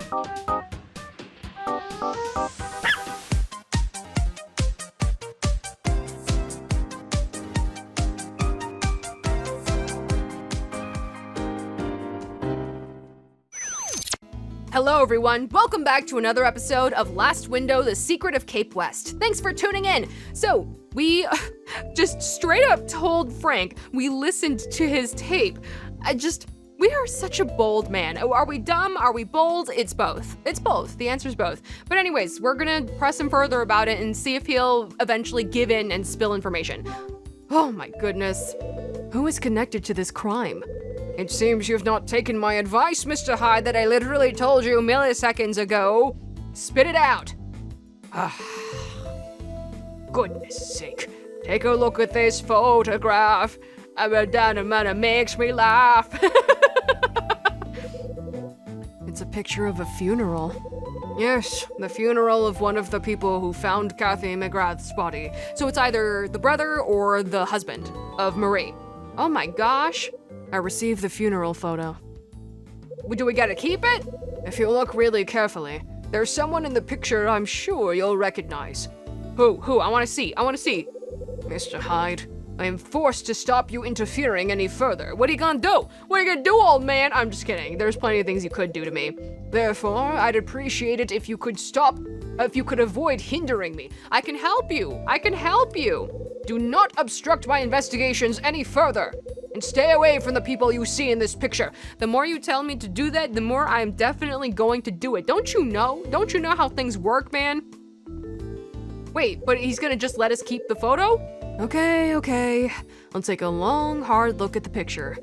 Hello everyone, welcome back to another episode of Last Window, The Secret of Cape West. Thanks for tuning in. So, we just straight up told Frank we listened to his tape. We are such a bold man. Are we dumb? Are we bold? It's both. It's both. The answer's both. But anyways, we're gonna press him further about it and see if he'll eventually give in and spill information. Oh my goodness. Who is connected to this crime? It seems you've not taken my advice, Mr. Hyde, that I literally told you milliseconds ago. Spit it out. Goodness sake. Take a look at this photograph. It makes me laugh. It's a picture of a funeral. Yes, the funeral of one of the people who found Kathy McGrath's body. So it's either the brother or the husband of Marie. Oh my gosh. I received the funeral photo. Do we gotta keep it? If you look really carefully, there's someone in the picture I'm sure you'll recognize. Who? I wanna see. Mr. Hyde, I am forced to stop you interfering any further. What are you gonna do? What are you gonna do, old man? I'm just kidding. There's plenty of things you could do to me. Therefore, I'd appreciate it if you could avoid hindering me. I can help you. Do not obstruct my investigations any further. And stay away from the people you see in this picture. The more you tell me to do that, the more I am definitely going to do it. Don't you know? Don't you know how things work, man? Wait, but he's gonna just let us keep the photo? Okay. I'll take a long, hard look at the picture.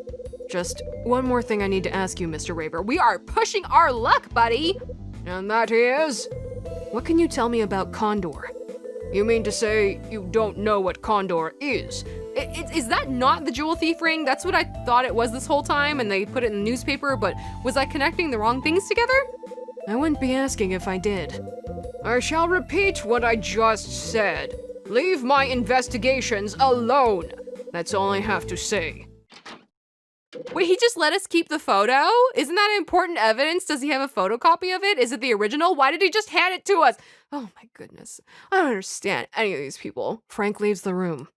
Just one more thing I need to ask you, Mr. Raver. We are pushing our luck, buddy! And that is? What can you tell me about Condor? You mean to say you don't know what Condor is? Is that not the jewel thief ring? That's what I thought it was this whole time, and they put it in the newspaper, but was I connecting the wrong things together? I wouldn't be asking if I did. I shall repeat what I just said. Leave my investigations alone. That's all I have to say. Wait, he just let us keep the photo? Isn't that important evidence? Does he have a photocopy of it? Is it the original? Why did he just hand it to us? Oh my goodness. I don't understand any of these people. Frank leaves the room.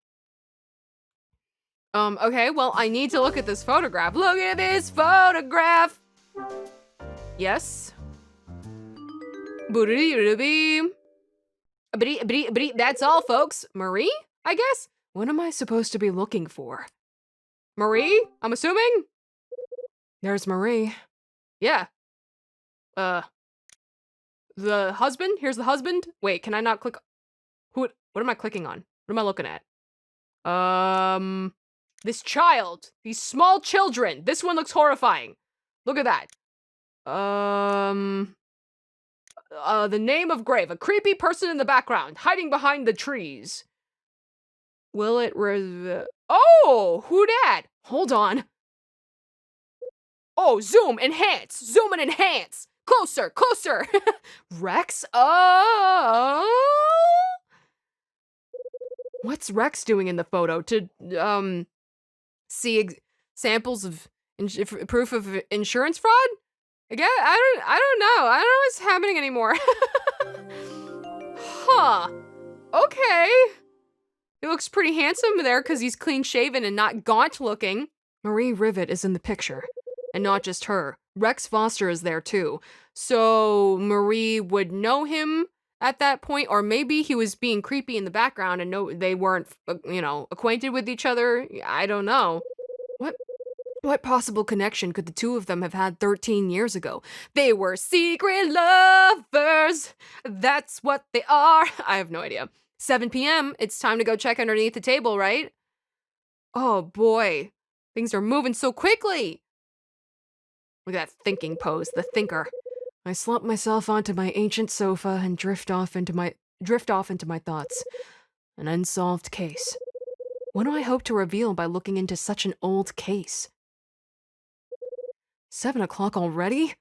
Okay, well, I need to look at this photograph. Look at this photograph! Yes? That's all, folks. Marie, I guess? What am I supposed to be looking for? Marie, I'm assuming? There's Marie. Yeah. The husband? Here's the husband? Wait, can I not click? What am I clicking on? What am I looking at? This child. These small children. This one looks horrifying. Look at that. The name of grave. A creepy person in the background, hiding behind the trees. Will it Oh, who dat? Hold on. Oh, zoom, enhance. Zoom and enhance. Closer. Rex? What's Rex doing in the photo? To, see samples of proof of insurance fraud? Again, I don't know. I don't know what's happening anymore. Huh. Okay. He looks pretty handsome there because he's clean shaven and not gaunt looking. Marie Rivet is in the picture. And not just her. Rex Foster is there too. So Marie would know him at that point, or maybe he was being creepy in the background and they weren't, acquainted with each other. I don't know. What possible connection could the two of them have had 13 years ago? They were secret lovers. That's what they are. I have no idea. 7 p.m. It's time to go check underneath the table, right? Oh boy. Things are moving so quickly. Look at that thinking pose, the thinker. I slump myself onto my ancient sofa and drift off into my thoughts. An unsolved case. What do I hope to reveal by looking into such an old case? 7 o'clock already?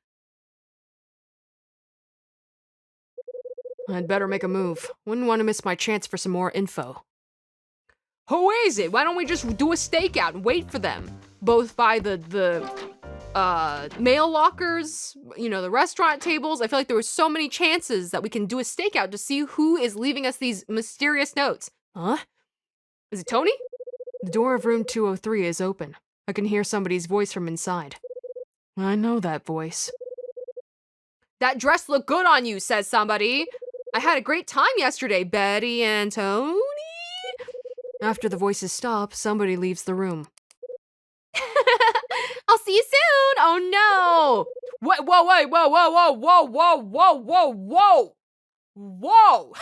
I'd better make a move. Wouldn't want to miss my chance for some more info. Who is it? Why don't we just do a stakeout and wait for them? Both by the mail lockers, you know, the restaurant tables. I feel like there were so many chances that we can do a stakeout to see who is leaving us these mysterious notes. Huh? Is it Tony? The door of room 203 is open. I can hear somebody's voice from inside. I know that voice. That dress looked good on you, says somebody. I had a great time yesterday, Betty and Tony. After the voices stop, somebody leaves the room. I'll see you soon. Oh no. Wait, whoa, wait, whoa, whoa, whoa, whoa, whoa, whoa, whoa, whoa. Whoa.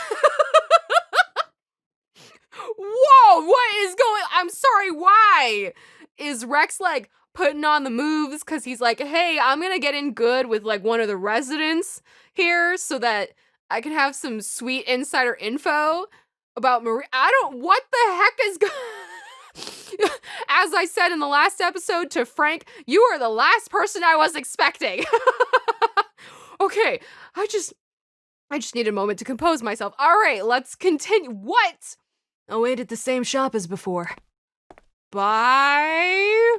Whoa, what is going? I'm sorry, why? Is Rex like putting on the moves because he's like, hey, I'm gonna get in good with like one of the residents here so that I can have some sweet insider info about Marie? What the heck is going? As I said in the last episode to Frank, you are the last person I was expecting. Okay, I just need a moment to compose myself. All right, let's continue. What? I'll wait at the same shop as before. Bye.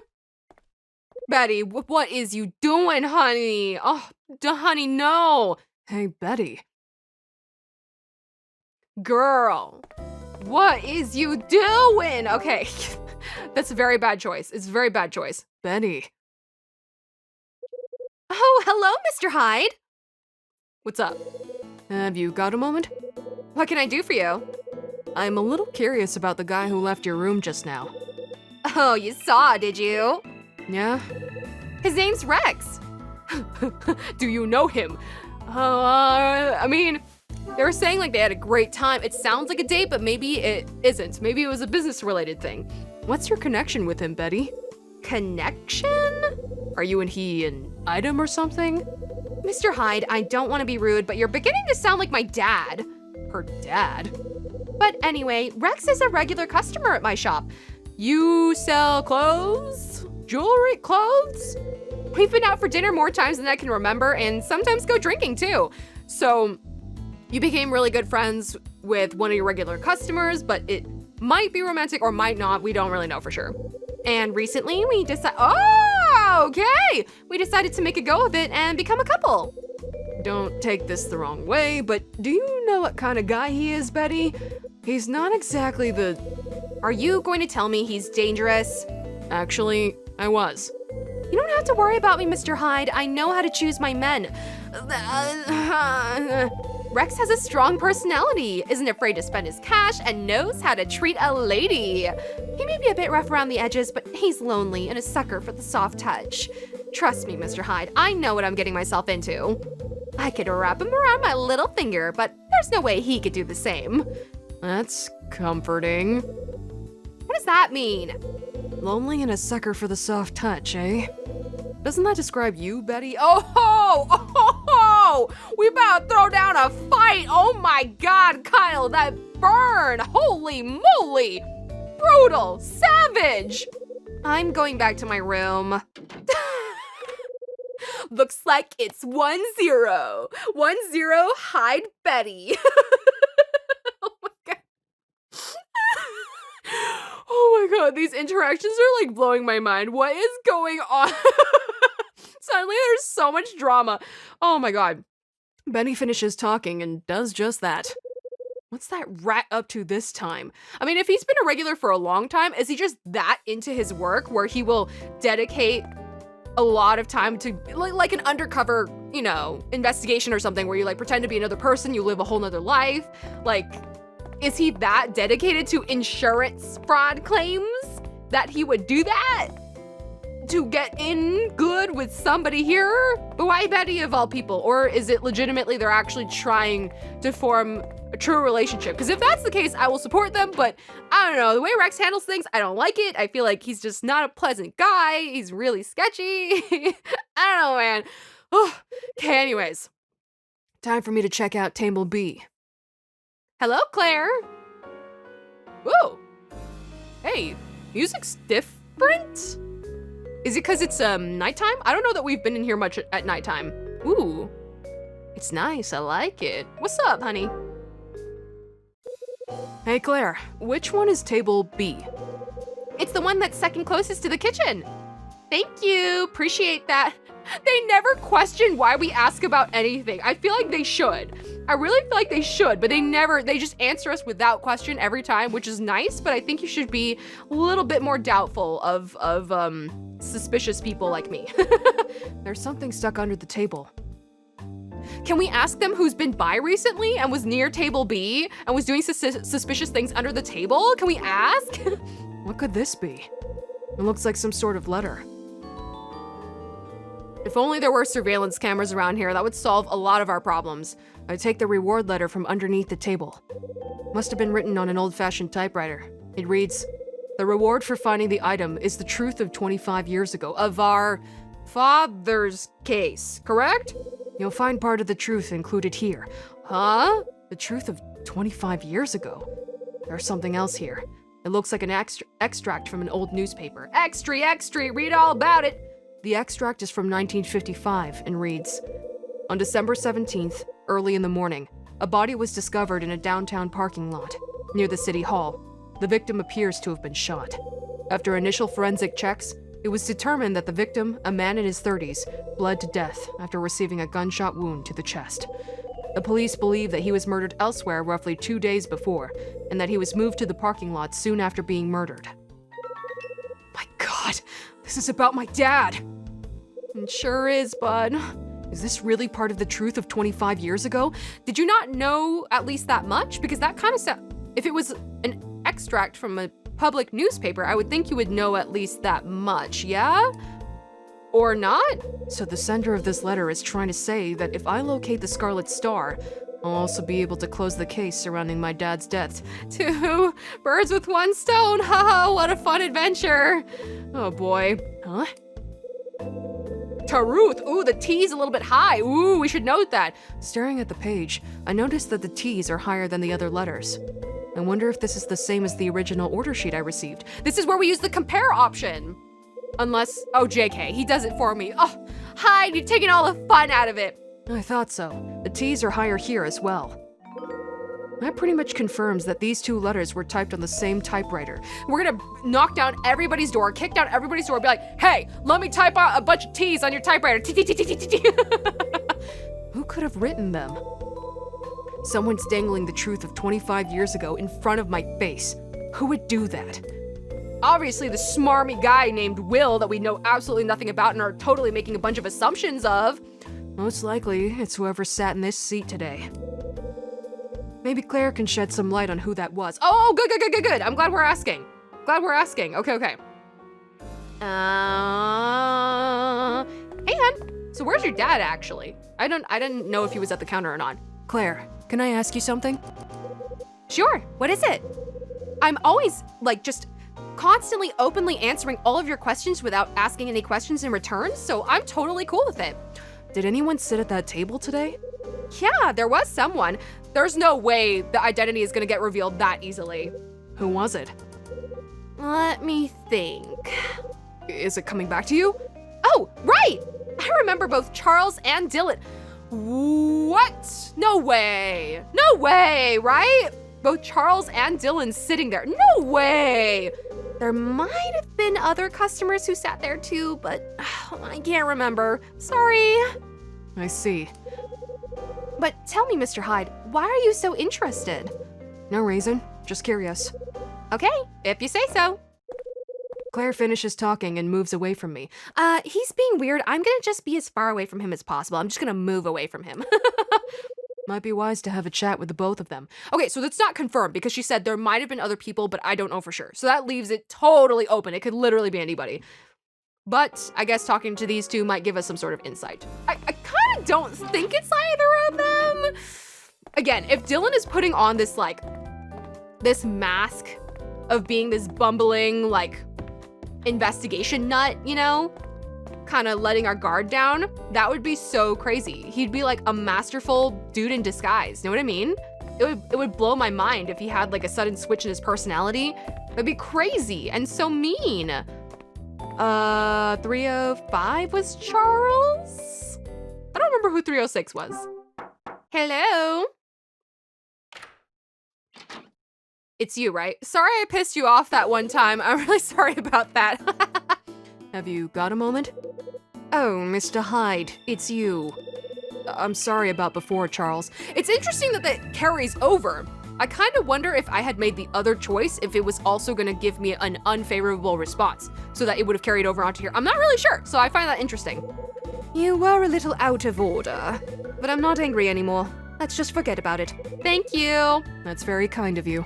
Betty, what is you doing, honey? Oh, honey, no. Hey, Betty. Girl, what is you doing? Okay, that's a very bad choice. It's a very bad choice. Betty. Oh, hello, Mr. Hyde. What's up? Have you got a moment? What can I do for you? I'm a little curious about the guy who left your room just now. Oh, you saw, did you? Yeah? His name's Rex. Do you know him? I mean, they were saying like they had a great time. It sounds like a date, but maybe it isn't. Maybe it was a business-related thing. What's your connection with him, Betty? Connection? Are you and he an item or something? Mr. Hyde, I don't want to be rude, but you're beginning to sound like my dad. Her dad? But anyway, Rex is a regular customer at my shop. You sell clothes? Jewelry? Clothes? We've been out for dinner more times than I can remember, and sometimes go drinking too. So you became really good friends with one of your regular customers, but it might be romantic or might not. We don't really know for sure. And recently we decided, we decided to make a go of it and become a couple. Don't take this the wrong way, but do you know what kind of guy he is, Betty? He's not exactly the... Are you going to tell me he's dangerous? Actually, I was. You don't have to worry about me, Mr. Hyde. I know how to choose my men. Rex has a strong personality, isn't afraid to spend his cash, and knows how to treat a lady. He may be a bit rough around the edges, but he's lonely and a sucker for the soft touch. Trust me, Mr. Hyde, I know what I'm getting myself into. I could wrap him around my little finger, but there's no way he could do the same. That's comforting. What does that mean? Lonely and a sucker for the soft touch, eh? Doesn't that describe you, Betty? We about to throw down a fight. Oh my God, Kyle, that burn. Holy moly. Brutal, savage. I'm going back to my room. Looks like it's 1-0. 1-0, Hyde Betty. Oh my God. Oh my God, these interactions are like blowing my mind. What is going on? Suddenly there's so much drama. Oh my God. Benny finishes talking and does just that. What's that rat up to this time? I mean, if he's been a regular for a long time, is he just that into his work where he will dedicate a lot of time to like an undercover, you know, investigation or something where you like pretend to be another person, you live a whole nother life? Like, is he that dedicated to insurance fraud claims that he would do that? To get in good with somebody here? But why Betty of all people? Or is it legitimately they're actually trying to form a true relationship? Because if that's the case, I will support them, but I don't know, the way Rex handles things, I don't like it. I feel like he's just not a pleasant guy. He's really sketchy. I don't know, man. Oh. Okay, anyways. Time for me to check out table B. Hello, Claire. Whoa. Hey, music's different? Is it because it's nighttime? I don't know that we've been in here much at nighttime. Ooh, it's nice, I like it. What's up, honey? Hey Claire, which one is table B? It's the one that's second closest to the kitchen. Thank you, appreciate that. They never question why we ask about anything. I feel like they should. I really feel like they should, but they just answer us without question every time, which is nice, but I think you should be a little bit more doubtful of suspicious people like me. There's something stuck under the table. Can we ask them who's been by recently and was near table B and was doing suspicious things under the table? Can we ask? What could this be? It looks like some sort of letter. If only there were surveillance cameras around here, that would solve a lot of our problems. I take the reward letter from underneath the table. Must have been written on an old-fashioned typewriter. It reads, "The reward for finding the item is the truth of 25 years ago, of our father's case, correct? You'll find part of the truth included here." Huh? The truth of 25 years ago? There's something else here. It looks like an extract from an old newspaper. Extra, read all about it. The extract is from 1955 and reads, "On December 17th, early in the morning, a body was discovered in a downtown parking lot near the city hall. The victim appears to have been shot. After initial forensic checks, it was determined that the victim, a man in his 30s, bled to death after receiving a gunshot wound to the chest. The police believe that he was murdered elsewhere roughly 2 days before, and that he was moved to the parking lot soon after being murdered." My God, this is about my dad. It sure is, bud. Is this really part of the truth of 25 years ago? Did you not know at least that much? Because that kind of if it was an extract from a public newspaper, I would think you would know at least that much, yeah? Or not? So the sender of this letter is trying to say that if I locate the Scarlet Star, I'll also be able to close the case surrounding my dad's death. 2 birds with 1 stone. Haha, what a fun adventure. Oh boy. Huh? Taruth. Ooh, the T's a little bit high. Ooh, we should note that. Staring at the page, I noticed that the T's are higher than the other letters. I wonder if this is the same as the original order sheet I received. This is where we use the compare option. Unless, oh, JK, he does it for me. Oh, Hyde, you're taking all the fun out of it. I thought so. The T's are higher here as well. That pretty much confirms that these 2 letters were typed on the same typewriter. We're gonna knock down everybody's door, kick down everybody's door, be like, "Hey, let me type out a bunch of T's on your typewriter." Who could have written them? Someone's dangling the truth of 25 years ago in front of my face. Who would do that? Obviously the smarmy guy named Will that we know absolutely nothing about and are totally making a bunch of assumptions of. Most likely, it's whoever sat in this seat today. Maybe Claire can shed some light on who that was. Oh, good. I'm glad we're asking. Okay. Hey, hon. So where's your dad, actually? I didn't know if he was at the counter or not. Claire, can I ask you something? Sure, what is it? I'm always, just constantly openly answering all of your questions without asking any questions in return, so I'm totally cool with it. Did anyone sit at that table today? Yeah, there was someone. There's no way the identity is gonna get revealed that easily. Who was it? Let me think. Is it coming back to you? Oh, right! I remember both Charles and Dylan. What? No way, right? Both Charles and Dylan sitting there. No way! There might have been other customers who sat there too, but I can't remember. Sorry. I see. But tell me, Mr. Hyde, why are you so interested? No reason, just curious. Okay, if you say so. Claire finishes talking and moves away from me. He's being weird. I'm gonna just be as far away from him as possible. I'm just gonna move away from him. Might be wise to have a chat with the both of them. Okay, so that's not confirmed because she said there might have been other people, but I don't know for sure. So that leaves it totally open. It could literally be anybody. But I guess talking to these 2 might give us some sort of insight. I kind of don't think it's either of them. Again, if Dylan is putting on this, this mask of being this bumbling, investigation nut, kind of letting our guard down, that would be so crazy. He'd be like a masterful dude in disguise. Know what I mean? It would blow my mind if he had a sudden switch in his personality. That'd be crazy and so mean. 305 was Charles? I don't remember who 306 was. Hello? It's you, right? Sorry I pissed you off that one time. I'm really sorry about that. Have you got a moment? Oh, Mr. Hyde, it's you. I'm sorry about before, Charles. It's interesting that that carries over. I kind of wonder if I had made the other choice, if it was also gonna give me an unfavorable response, so that it would have carried over onto here. I'm not really sure, so I find that interesting. You were a little out of order, but I'm not angry anymore. Let's just forget about it. Thank you. That's very kind of you.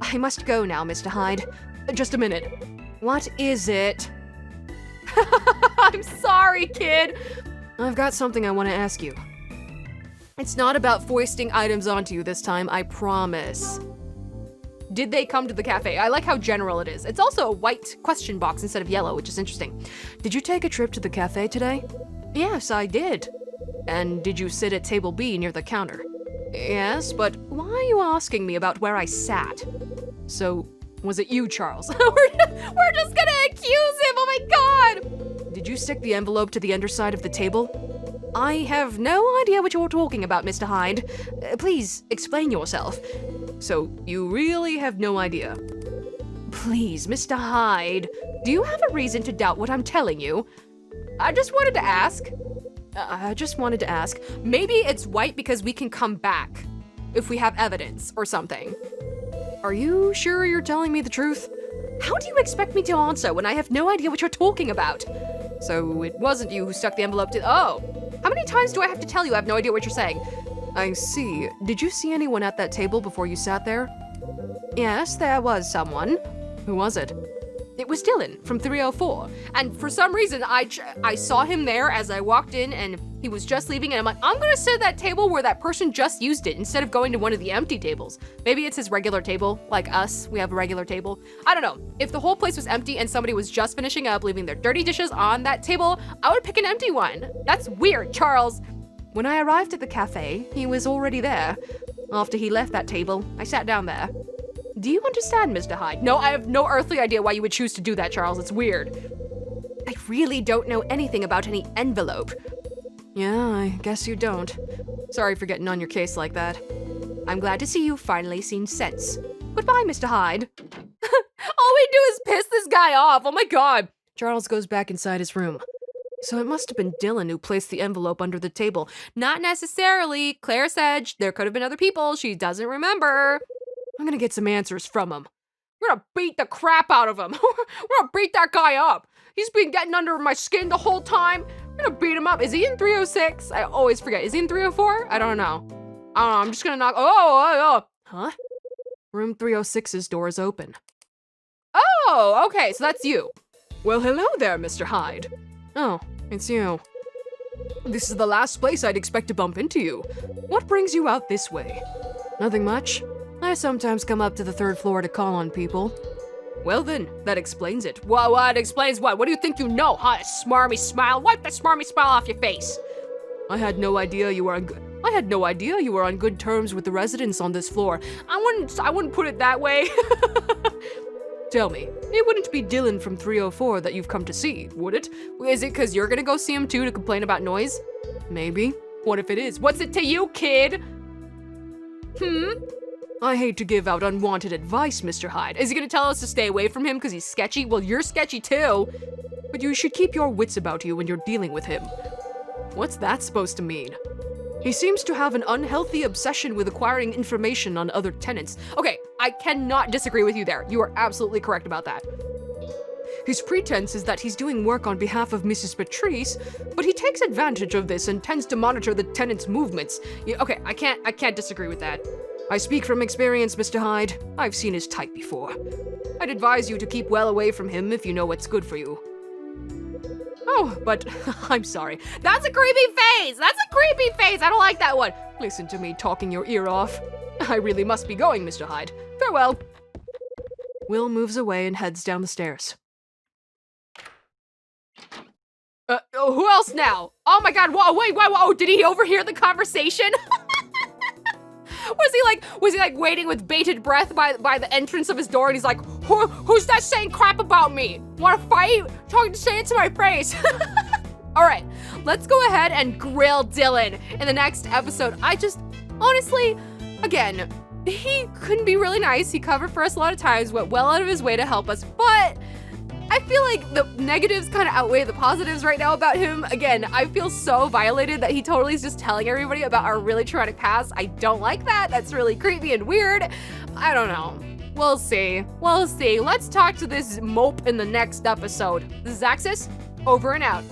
I must go now, Mr. Hyde. Just a minute. What is it? I'm sorry, kid. I've got something I want to ask you. It's not about foisting items onto you this time, I promise. Did they come to the cafe? I like how general it is. It's also a white question box instead of yellow, which is interesting. Did you take a trip to the cafe today? Yes, I did. And did you sit at table B near the counter? Yes, but why are you asking me about where I sat? So, was it you, Charles? We're just gonna accuse him, oh my god! Did you stick the envelope to the underside of the table? I have no idea what you're talking about, Mr. Hyde. Please, explain yourself. So, you really have no idea? Please, Mr. Hyde, do you have a reason to doubt what I'm telling you? I just wanted to ask. Maybe it's white because we can come back if we have evidence or something. Are you sure you're telling me the truth? How do you expect me to answer when I have no idea what you're talking about? So it wasn't you who stuck the envelope to— Oh, how many times do I have to tell you I have no idea what you're saying? I see. Did you see anyone at that table before you sat there? Yes, there was someone. Who was it? It was Dylan from 304. And for some reason, I saw him there as I walked in and he was just leaving and I'm like, I'm gonna sit at that table where that person just used it instead of going to one of the empty tables. Maybe it's his regular table, like us, we have a regular table. I don't know. If the whole place was empty and somebody was just finishing up, leaving their dirty dishes on that table, I would pick an empty one. That's weird, Charles. When I arrived at the cafe, he was already there. After he left that table, I sat down there. Do you understand, Mr. Hyde? No, I have no earthly idea why you would choose to do that, Charles. It's weird. I really don't know anything about any envelope. Yeah, I guess you don't. Sorry for getting on your case like that. I'm glad to see you've finally seen sense. Goodbye, Mr. Hyde. All we do is piss this guy off. Oh my god. Charles goes back inside his room. So it must have been Dylan who placed the envelope under the table. Not necessarily. Claire said there could have been other people. She doesn't remember. I'm gonna get some answers from him. We're gonna beat the crap out of him. We're gonna beat that guy up. He's been getting under my skin the whole time. We're gonna beat him up. Is he in 306? I always forget. Is he in 304? I don't know. I'm just gonna knock. Oh. Huh? Room 306's door is open. Oh, okay, so that's you. Well, hello there, Mr. Hyde. Oh, it's you. This is the last place I'd expect to bump into you. What brings you out this way? Nothing much. I sometimes come up to the 3rd floor to call on people. Well then, that explains it. What explains what? What do you think you know, huh? A smarmy smile? Wipe that smarmy smile off your face. I had no idea you were on good terms with the residents on this floor. I wouldn't put it that way. Tell me, it wouldn't be Dylan from 304 that you've come to see, would it? Is it because you're gonna go see him too to complain about noise? Maybe. What if it is? What's it to you, kid? I hate to give out unwanted advice, Mr. Hyde. Is he gonna tell us to stay away from him because he's sketchy? Well, you're sketchy too. But you should keep your wits about you when you're dealing with him. What's that supposed to mean? He seems to have an unhealthy obsession with acquiring information on other tenants. Okay, I cannot disagree with you there. You are absolutely correct about that. His pretense is that he's doing work on behalf of Mrs. Patrice, but he takes advantage of this and tends to monitor the tenants' movements. Yeah, okay, I can't disagree with that. I speak from experience, Mr. Hyde. I've seen his type before. I'd advise you to keep well away from him if you know what's good for you. Oh, but I'm sorry. That's a creepy face! I don't like that one! Listen to me talking your ear off. I really must be going, Mr. Hyde. Farewell. Will moves away and heads down the stairs. Who else now? Oh my god, whoa, wait, did he overhear the conversation? Was he like waiting with bated breath by the entrance of his door and he's like, who's that saying crap about me? Wanna fight? Talking to say it to my face. All right, let's go ahead and grill Dylan in the next episode. Honestly, again, he couldn't be really nice. He covered for us a lot of times, went well out of his way to help us, but I feel like the negatives kind of outweigh the positives right now about him. Again, I feel so violated that he totally is just telling everybody about our really traumatic past. I don't like that. That's really creepy and weird. I don't know. We'll see. We'll see. Let's talk to this mope in the next episode. This is Axis, over and out.